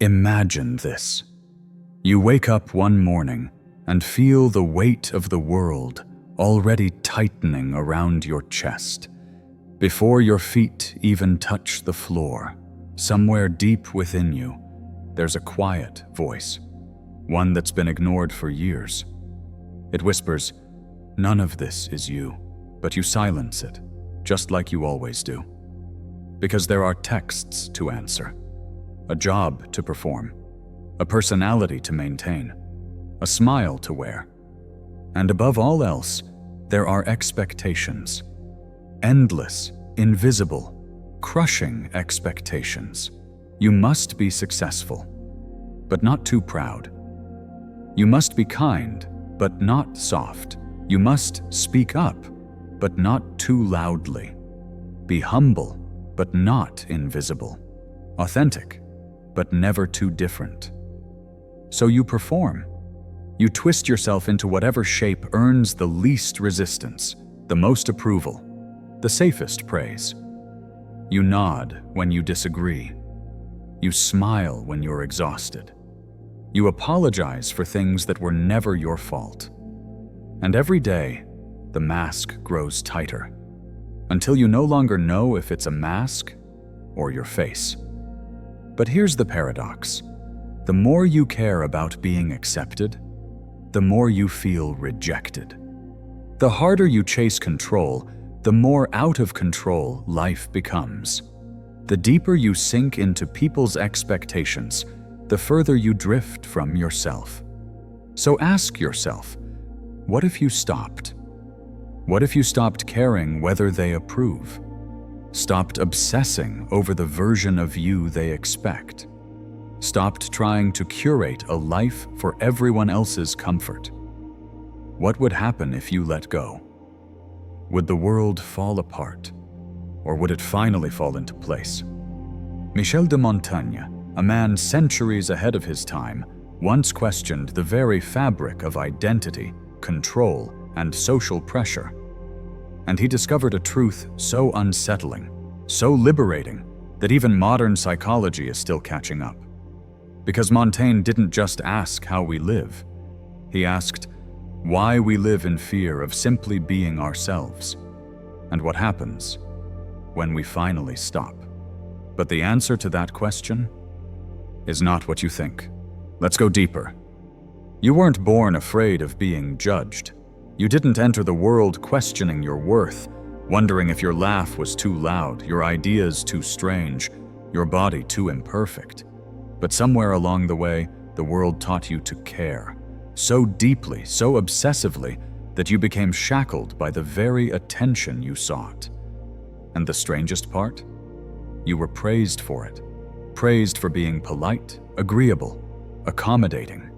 Imagine this. You wake up one morning and feel the weight of the world already tightening around your chest. Before your feet even touch the floor, somewhere deep within you, there's a quiet voice, one that's been ignored for years. It whispers, "None of this is you," but you silence it, just like you always do. Because there are texts to answer, a job to perform, a personality to maintain, a smile to wear. And above all else, there are expectations. Endless, invisible, crushing expectations. You must be successful, but not too proud. You must be kind, but not soft. You must speak up, but not too loudly. Be humble, but not invisible. Authentic, but never too different. So you perform. You twist yourself into whatever shape earns the least resistance, the most approval, the safest praise. You nod when you disagree. You smile when you're exhausted. You apologize for things that were never your fault. And every day, the mask grows tighter, until you no longer know if it's a mask or your face. But here's the paradox. The more you care about being accepted, the more you feel rejected. The harder you chase control, the more out of control life becomes. The deeper you sink into people's expectations, the further you drift from yourself. So ask yourself, what if you stopped? What if you stopped caring whether they approve? Stopped obsessing over the version of you they expect? Stopped trying to curate a life for everyone else's comfort? What would happen if you let go? Would the world fall apart? Or would it finally fall into place? Michel de Montaigne, a man centuries ahead of his time, once questioned the very fabric of identity, control, and social pressure. And he discovered a truth so unsettling, so liberating, that even modern psychology is still catching up. Because Montaigne didn't just ask how we live. He asked why we live in fear of simply being ourselves, and what happens when we finally stop. But the answer to that question is not what you think. Let's go deeper. You weren't born afraid of being judged. You didn't enter the world questioning your worth, wondering if your laugh was too loud, your ideas too strange, your body too imperfect. But somewhere along the way, the world taught you to care, so deeply, so obsessively, that you became shackled by the very attention you sought. And the strangest part? You were praised for it. Praised for being polite, agreeable, accommodating.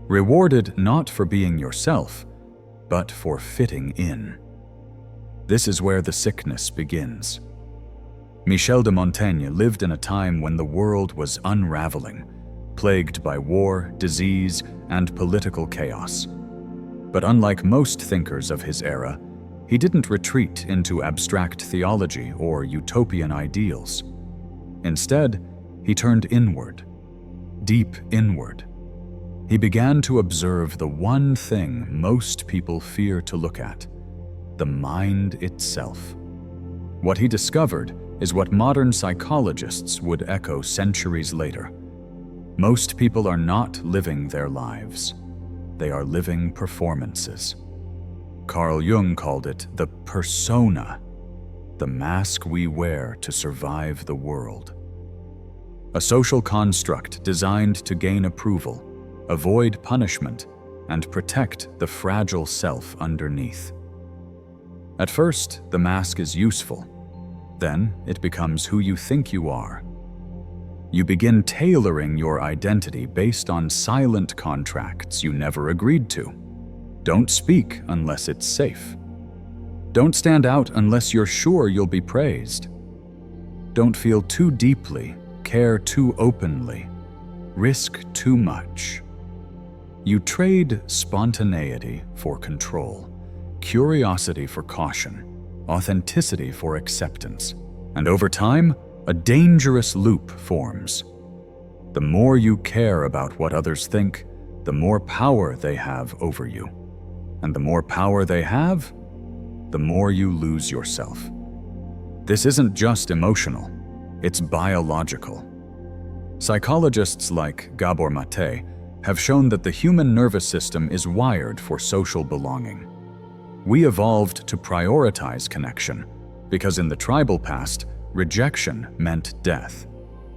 Rewarded not for being yourself, but for fitting in. This is where the sickness begins. Michel de Montaigne lived in a time when the world was unraveling, plagued by war, disease, and political chaos. But unlike most thinkers of his era, he didn't retreat into abstract theology or utopian ideals. Instead, he turned inward, deep inward. He began to observe the one thing most people fear to look at: the mind itself. What he discovered is what modern psychologists would echo centuries later. Most people are not living their lives. They are living performances. Carl Jung called it the persona, the mask we wear to survive the world. A social construct designed to gain approval, avoid punishment, and protect the fragile self underneath. At first, the mask is useful. Then it becomes who you think you are. You begin tailoring your identity based on silent contracts you never agreed to. Don't speak unless it's safe. Don't stand out unless you're sure you'll be praised. Don't feel too deeply, care too openly, risk too much. You trade spontaneity for control, curiosity for caution, authenticity for acceptance, and over time, a dangerous loop forms. The more you care about what others think, the more power they have over you. And the more power they have, the more you lose yourself. This isn't just emotional, it's biological. Psychologists like Gabor Mate have shown that the human nervous system is wired for social belonging. We evolved to prioritize connection because in the tribal past, rejection meant death.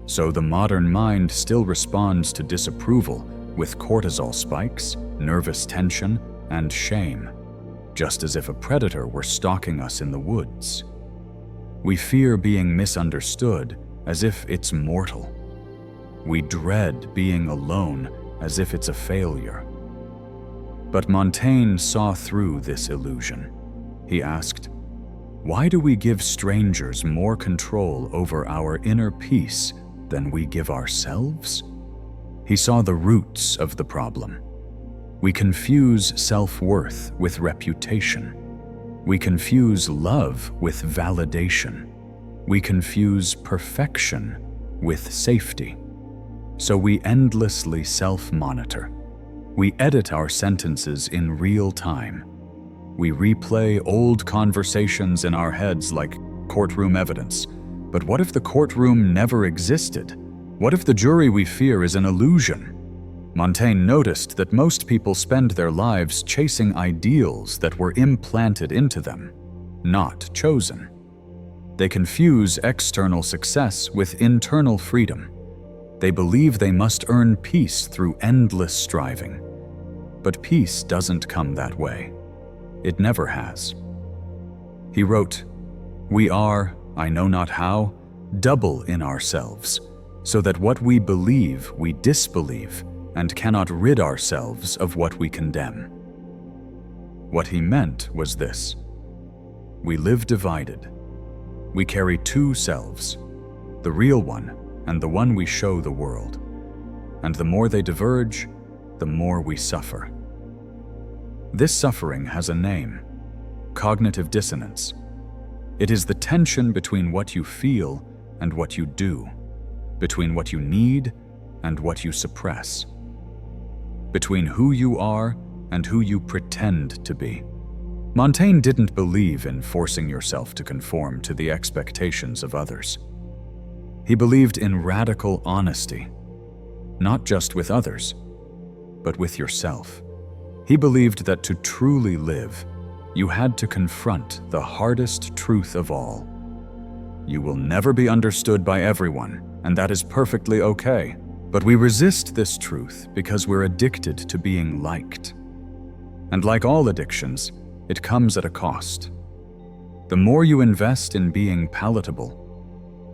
So the modern mind still responds to disapproval with cortisol spikes, nervous tension, and shame, just as if a predator were stalking us in the woods. We fear being misunderstood as if it's mortal. We dread being alone as if it's a failure. But Montaigne saw through this illusion. He asked, "Why do we give strangers more control over our inner peace than we give ourselves?" He saw the roots of the problem. We confuse self-worth with reputation. We confuse love with validation. We confuse perfection with safety. So we endlessly self-monitor. We edit our sentences in real time. We replay old conversations in our heads like courtroom evidence. But what if the courtroom never existed? What if the jury we fear is an illusion? Montaigne noticed that most people spend their lives chasing ideals that were implanted into them, not chosen. They confuse external success with internal freedom. They believe they must earn peace through endless striving. But peace doesn't come that way. It never has. He wrote, "We are, I know not how, double in ourselves, so that what we believe we disbelieve, and cannot rid ourselves of what we condemn." What he meant was this: we live divided. We carry two selves, the real one and the one we show the world. And the more they diverge, the more we suffer. This suffering has a name: cognitive dissonance. It is the tension between what you feel and what you do, between what you need and what you suppress, between who you are and who you pretend to be. Montaigne didn't believe in forcing yourself to conform to the expectations of others. He believed in radical honesty, not just with others, but with yourself. He believed that to truly live, you had to confront the hardest truth of all. You will never be understood by everyone, and that is perfectly okay. But we resist this truth because we're addicted to being liked. And like all addictions, it comes at a cost. The more you invest in being palatable,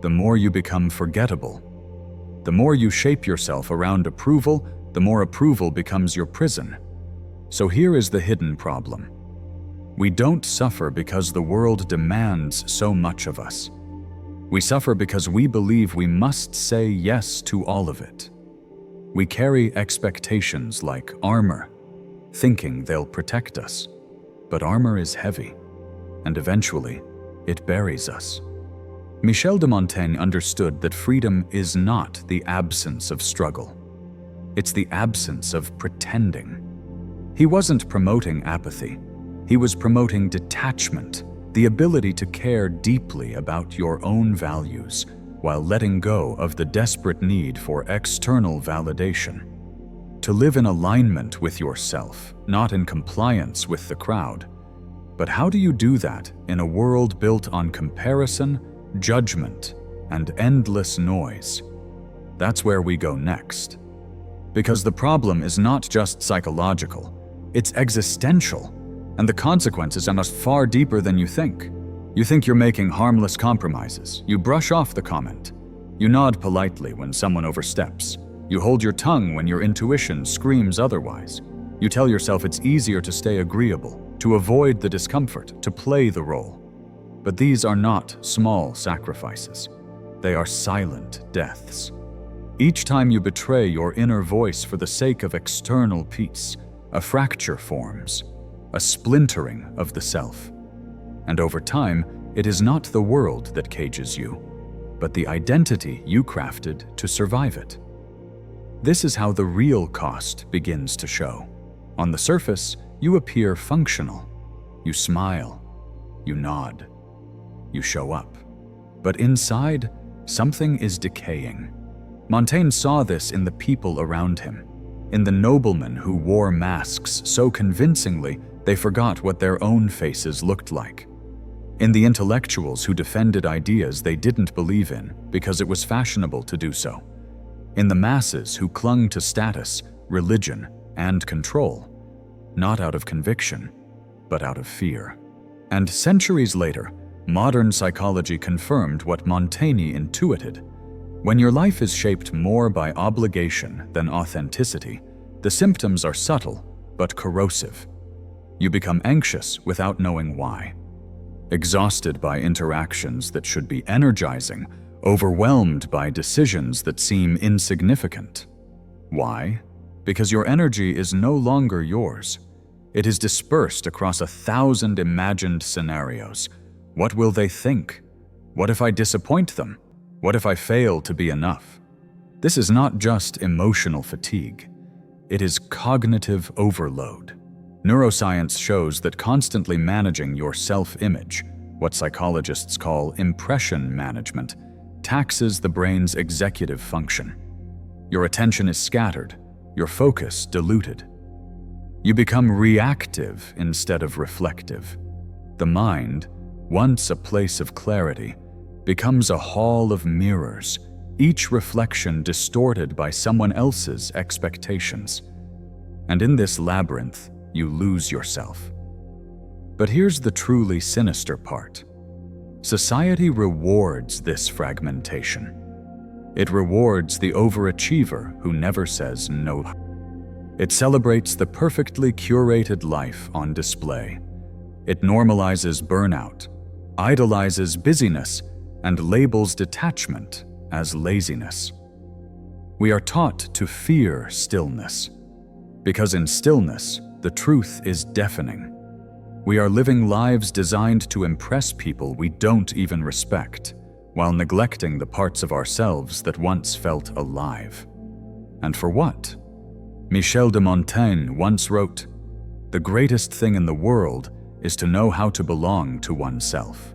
the more you become forgettable. The more you shape yourself around approval, the more approval becomes your prison. So here is the hidden problem. We don't suffer because the world demands so much of us. We suffer because we believe we must say yes to all of it. We carry expectations like armor, thinking they'll protect us. But armor is heavy, and eventually, it buries us. Michel de Montaigne understood that freedom is not the absence of struggle. It's the absence of pretending. He wasn't promoting apathy. He was promoting detachment, the ability to care deeply about your own values while letting go of the desperate need for external validation. To live in alignment with yourself, not in compliance with the crowd. But how do you do that in a world built on comparison, judgment, and endless noise? That's where we go next. Because the problem is not just psychological, it's existential, and the consequences are far deeper than you think. You think you're making harmless compromises. You brush off the comment. You nod politely when someone oversteps. You hold your tongue when your intuition screams otherwise. You tell yourself it's easier to stay agreeable, to avoid the discomfort, to play the role. But these are not small sacrifices. They are silent deaths. Each time you betray your inner voice for the sake of external peace, a fracture forms, a splintering of the self. And over time, it is not the world that cages you, but the identity you crafted to survive it. This is how the real cost begins to show. On the surface, you appear functional. You smile. You nod. You show up. But inside, something is decaying. Montaigne saw this in the people around him, in the noblemen who wore masks so convincingly they forgot what their own faces looked like, in the intellectuals who defended ideas they didn't believe in because it was fashionable to do so, in the masses who clung to status, religion, and control, not out of conviction, but out of fear. And centuries later, modern psychology confirmed what Montaigne intuited. When your life is shaped more by obligation than authenticity, the symptoms are subtle but corrosive. You become anxious without knowing why, exhausted by interactions that should be energizing, overwhelmed by decisions that seem insignificant. Why? Because your energy is no longer yours. It is dispersed across 1,000 imagined scenarios. What will they think? What if I disappoint them? What if I fail to be enough? This is not just emotional fatigue. It is cognitive overload. Neuroscience shows that constantly managing your self-image, what psychologists call impression management, taxes the brain's executive function. Your attention is scattered, your focus diluted. You become reactive instead of reflective. The mind, once a place of clarity, becomes a hall of mirrors, each reflection distorted by someone else's expectations. And in this labyrinth, you lose yourself. But here's the truly sinister part. Society rewards this fragmentation. It rewards the overachiever who never says no. It celebrates the perfectly curated life on display. It normalizes burnout, idolizes busyness, and labels detachment as laziness. We are taught to fear stillness, because in stillness, the truth is deafening. We are living lives designed to impress people we don't even respect, while neglecting the parts of ourselves that once felt alive. And for what? Michel de Montaigne once wrote, "The greatest thing in the world is to know how to belong to oneself."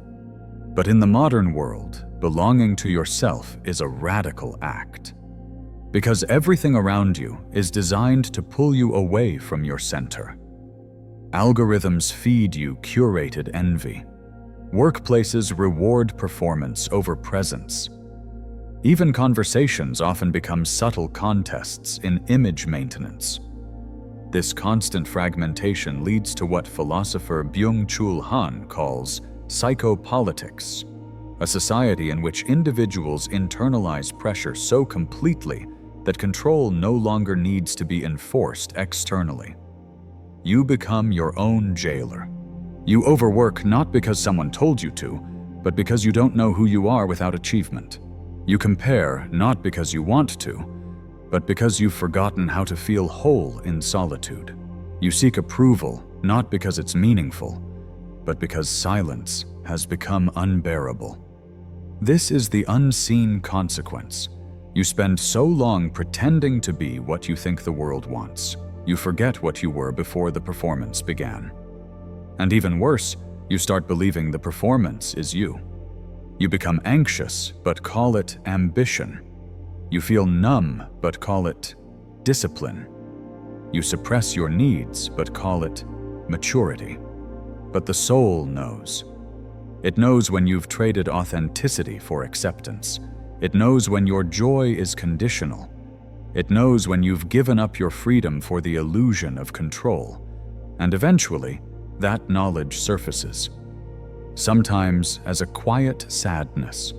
But in the modern world, belonging to yourself is a radical act. Because everything around you is designed to pull you away from your center. Algorithms feed you curated envy. Workplaces reward performance over presence. Even conversations often become subtle contests in image maintenance. This constant fragmentation leads to what philosopher Byung-Chul Han calls psychopolitics, a society in which individuals internalize pressure so completely that control no longer needs to be enforced externally. You become your own jailer. You overwork not because someone told you to, but because you don't know who you are without achievement. You compare not because you want to, but because you've forgotten how to feel whole in solitude. You seek approval not because it's meaningful, but because silence has become unbearable. This is the unseen consequence. You spend so long pretending to be what you think the world wants. You forget what you were before the performance began. And even worse, you start believing the performance is you. You become anxious, but call it ambition. You feel numb, but call it discipline. You suppress your needs, but call it maturity. But the soul knows. It knows when you've traded authenticity for acceptance. It knows when your joy is conditional. It knows when you've given up your freedom for the illusion of control. And eventually, that knowledge surfaces. Sometimes as a quiet sadness.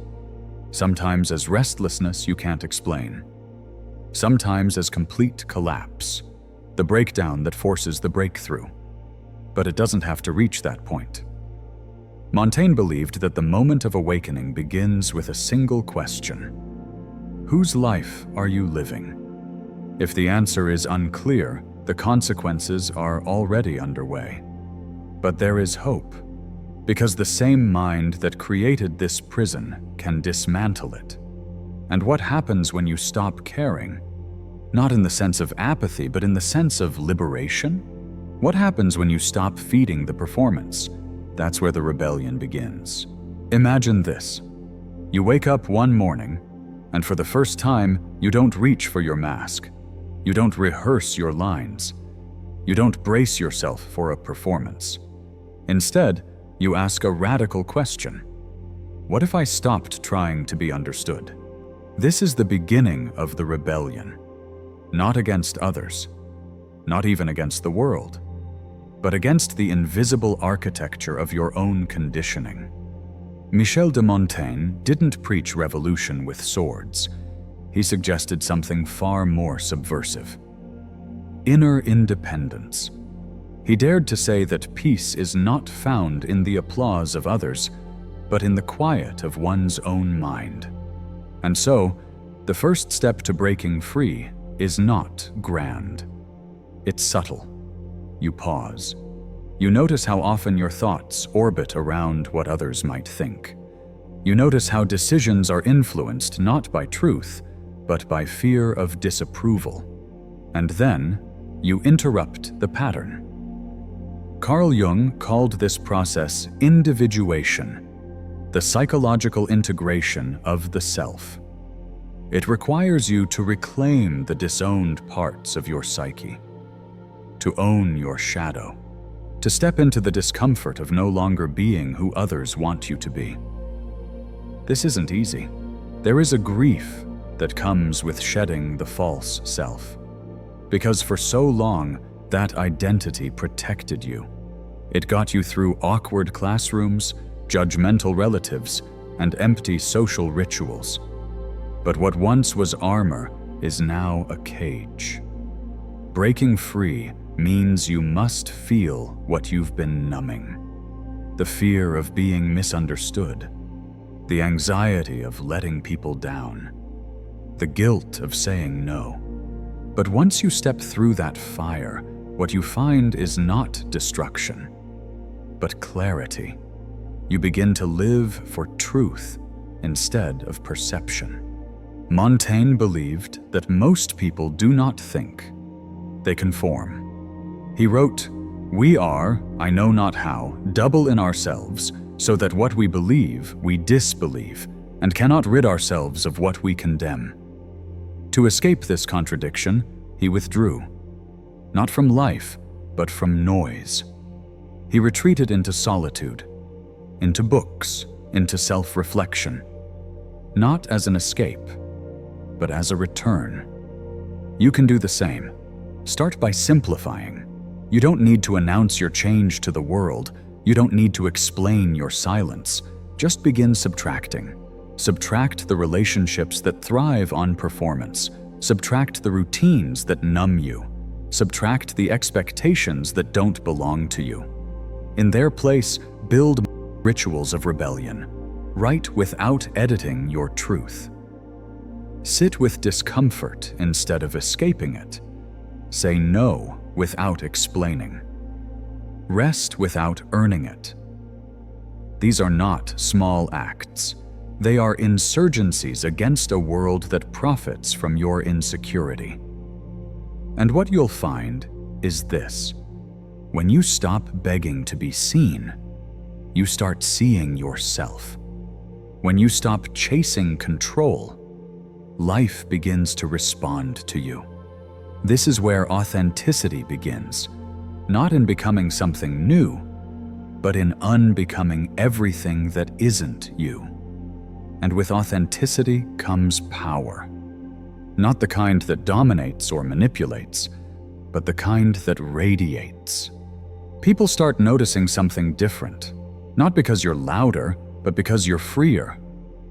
Sometimes as restlessness you can't explain. Sometimes as complete collapse, the breakdown that forces the breakthrough. But it doesn't have to reach that point. Montaigne believed that the moment of awakening begins with a single question. Whose life are you living? If the answer is unclear, the consequences are already underway. But there is hope, because the same mind that created this prison can dismantle it. And what happens when you stop caring? Not in the sense of apathy, but in the sense of liberation? What happens when you stop feeding the performance? That's where the rebellion begins. Imagine this. You wake up one morning, and for the first time, you don't reach for your mask. You don't rehearse your lines. You don't brace yourself for a performance. Instead, you ask a radical question. What if I stopped trying to be understood? This is the beginning of the rebellion. Not against others, not even against the world, but against the invisible architecture of your own conditioning. Michel de Montaigne didn't preach revolution with swords. He suggested something far more subversive. Inner independence. He dared to say that peace is not found in the applause of others, but in the quiet of one's own mind. And so, the first step to breaking free is not grand. It's subtle. You pause. You notice how often your thoughts orbit around what others might think. You notice how decisions are influenced not by truth, but by fear of disapproval. And then, you interrupt the pattern. Carl Jung called this process individuation, the psychological integration of the self. It requires you to reclaim the disowned parts of your psyche, to own your shadow, to step into the discomfort of no longer being who others want you to be. This isn't easy. There is a grief that comes with shedding the false self, because for so long, that identity protected you. It got you through awkward classrooms, judgmental relatives, and empty social rituals. But what once was armor is now a cage. Breaking free means you must feel what you've been numbing. The fear of being misunderstood, the anxiety of letting people down, the guilt of saying no. But once you step through that fire, what you find is not destruction, but clarity. You begin to live for truth instead of perception. Montaigne believed that most people do not think, they conform. He wrote, "We are, I know not how, double in ourselves, so that what we believe, we disbelieve, and cannot rid ourselves of what we condemn." To escape this contradiction, he withdrew, not from life, but from noise. He retreated into solitude, into books, into self-reflection, not as an escape, but as a return. You can do the same. Start by simplifying. You don't need to announce your change to the world. You don't need to explain your silence. Just begin subtracting. Subtract the relationships that thrive on performance. Subtract the routines that numb you. Subtract the expectations that don't belong to you. In their place, build rituals of rebellion. Write without editing your truth. Sit with discomfort instead of escaping it. Say no without explaining. Rest without earning it. These are not small acts. They are insurgencies against a world that profits from your insecurity. And what you'll find is this. When you stop begging to be seen, you start seeing yourself. When you stop chasing control, life begins to respond to you. This is where authenticity begins, not in becoming something new, but in unbecoming everything that isn't you. And with authenticity comes power. Not the kind that dominates or manipulates, but the kind that radiates. People start noticing something different, not because you're louder, but because you're freer.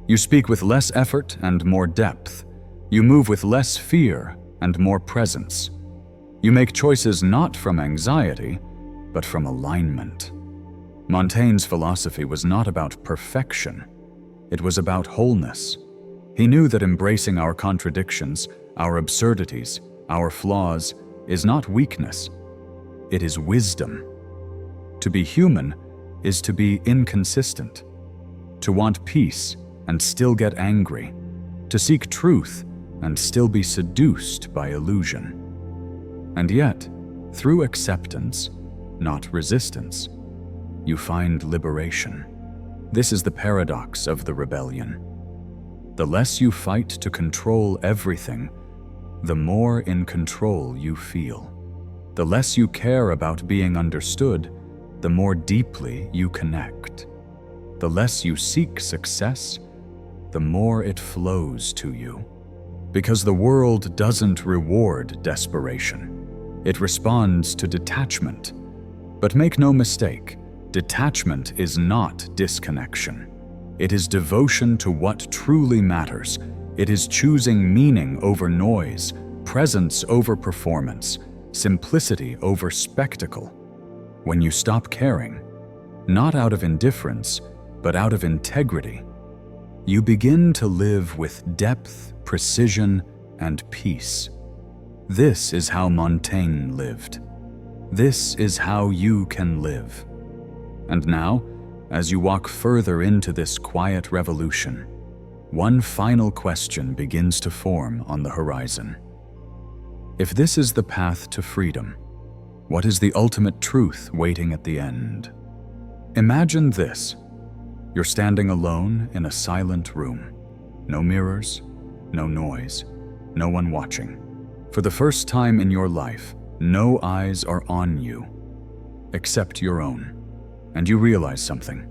You speak with less effort and more depth. You move with less fear and more presence. You make choices not from anxiety, but from alignment. Montaigne's philosophy was not about perfection. It was about wholeness. He knew that embracing our contradictions, our absurdities, our flaws, is not weakness. It is wisdom. To be human is to be inconsistent. To want peace and still get angry. To seek truth and still be seduced by illusion. And yet, through acceptance, not resistance, you find liberation. This is the paradox of the rebellion. The less you fight to control everything, the more in control you feel. The less you care about being understood, the more deeply you connect. The less you seek success, the more it flows to you. Because the world doesn't reward desperation. It responds to detachment. But make no mistake, detachment is not disconnection. It is devotion to what truly matters. It is choosing meaning over noise, presence over performance, simplicity over spectacle. When you stop caring, not out of indifference, but out of integrity, you begin to live with depth, precision, and peace. This is how Montaigne lived. This is how you can live. And now, as you walk further into this quiet revolution, one final question begins to form on the horizon. If this is the path to freedom, what is the ultimate truth waiting at the end? Imagine this. You're standing alone in a silent room. No mirrors, no noise, no one watching. For the first time in your life, no eyes are on you, except your own. And you realize something.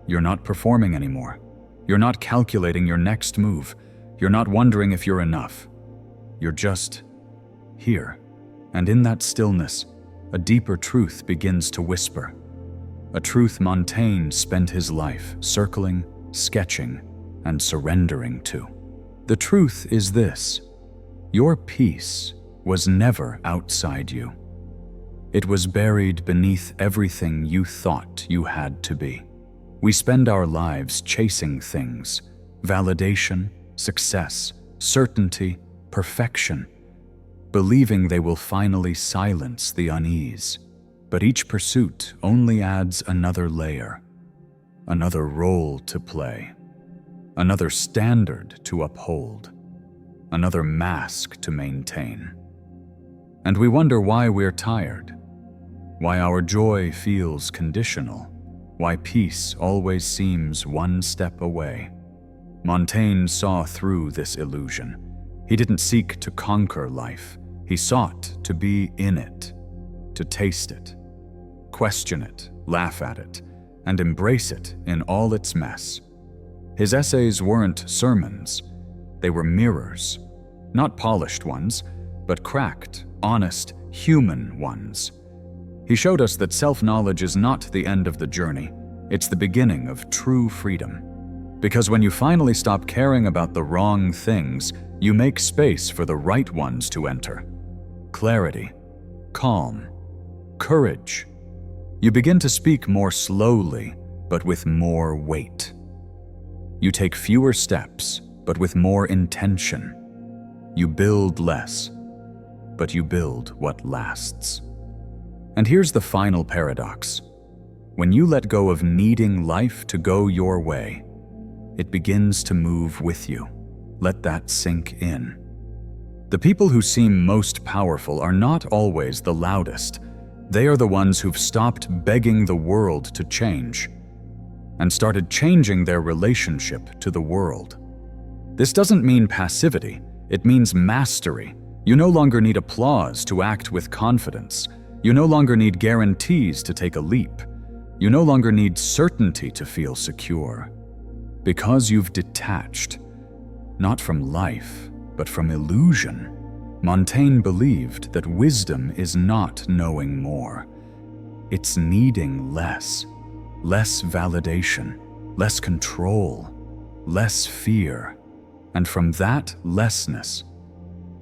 You're not performing anymore. You're not calculating your next move. You're not wondering if you're enough. You're just here. And in that stillness, a deeper truth begins to whisper. A truth Montaigne spent his life circling, sketching, and surrendering to. The truth is this: your peace was never outside you. It was buried beneath everything you thought you had to be. We spend our lives chasing things: validation, success, certainty, perfection, believing they will finally silence the unease. But each pursuit only adds another layer, another role to play, another standard to uphold, another mask to maintain. And we wonder why we're tired, why our joy feels conditional, why peace always seems one step away. Montaigne saw through this illusion. He didn't seek to conquer life. He sought to be in it, to taste it, question it, laugh at it, and embrace it in all its mess. His essays weren't sermons. They were mirrors, not polished ones, but cracked, honest, human ones. He showed us that self-knowledge is not the end of the journey. It's the beginning of true freedom. Because when you finally stop caring about the wrong things, you make space for the right ones to enter. Clarity, calm, courage. You begin to speak more slowly, but with more weight. You take fewer steps, but with more intention. You build less, but you build what lasts. And here's the final paradox. When you let go of needing life to go your way, it begins to move with you. Let that sink in. The people who seem most powerful are not always the loudest. They are the ones who've stopped begging the world to change and started changing their relationship to the world. This doesn't mean passivity. It means mastery. You no longer need applause to act with confidence. You no longer need guarantees to take a leap. You no longer need certainty to feel secure. Because you've detached, not from life, but from illusion. Montaigne believed that wisdom is not knowing more. It's needing less. Less validation, less control, less fear. And from that lessness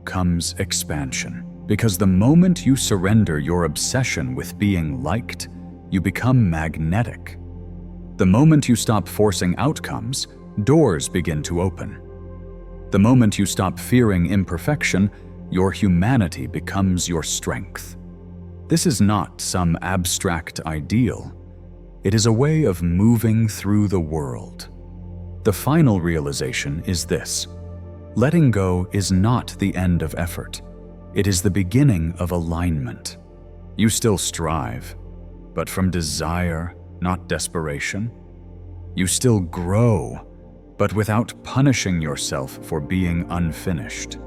comes expansion. Because the moment you surrender your obsession with being liked, you become magnetic. The moment you stop forcing outcomes, doors begin to open. The moment you stop fearing imperfection, your humanity becomes your strength. This is not some abstract ideal. It is a way of moving through the world. The final realization is this: Letting go is not the end of effort. It is the beginning of alignment. You still strive, but from desire, not desperation. You still grow, but without punishing yourself for being unfinished.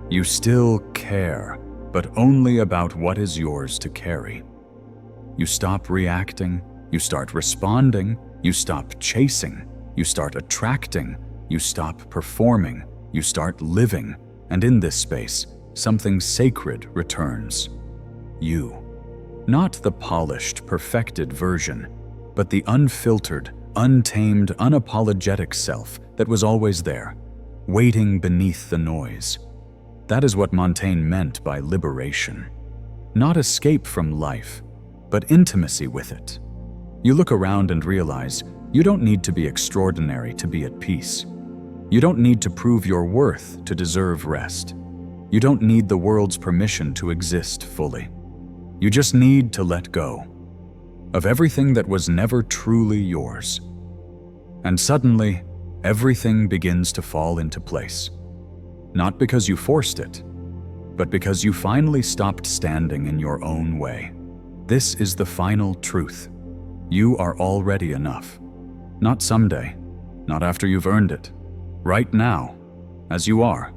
You still care, but only about what is yours to carry. You stop reacting, you start responding, you stop chasing, you start attracting, you stop performing, you start living, and in this space, something sacred returns. You. Not the polished, perfected version, but the unfiltered, untamed, unapologetic self that was always there, waiting beneath the noise. That is what Montaigne meant by liberation. Not escape from life, but intimacy with it. You look around and realize you don't need to be extraordinary to be at peace. You don't need to prove your worth to deserve rest. You don't need the world's permission to exist fully. You just need to let go of everything that was never truly yours. And suddenly, everything begins to fall into place. Not because you forced it, but because you finally stopped standing in your own way. This is the final truth. You are already enough. Not someday, not after you've earned it. Right now, as you are.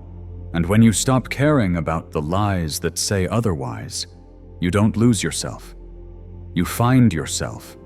And when you stop caring about the lies that say otherwise, you don't lose yourself. You find yourself,